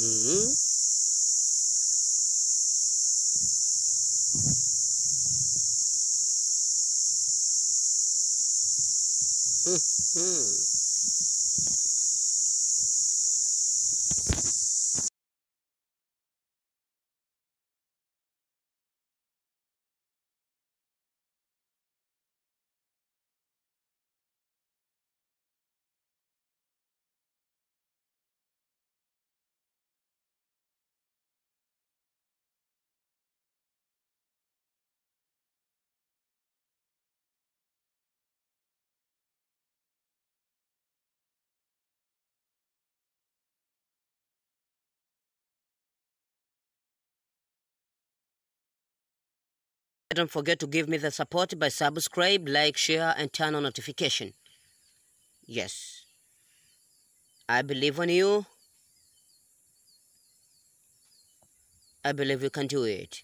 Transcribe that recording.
Mm-hmm. Mm-hmm. Don't forget to give me the support by subscribe, like, share, and turn on notification. Yes, I believe on you. I believe you can do it.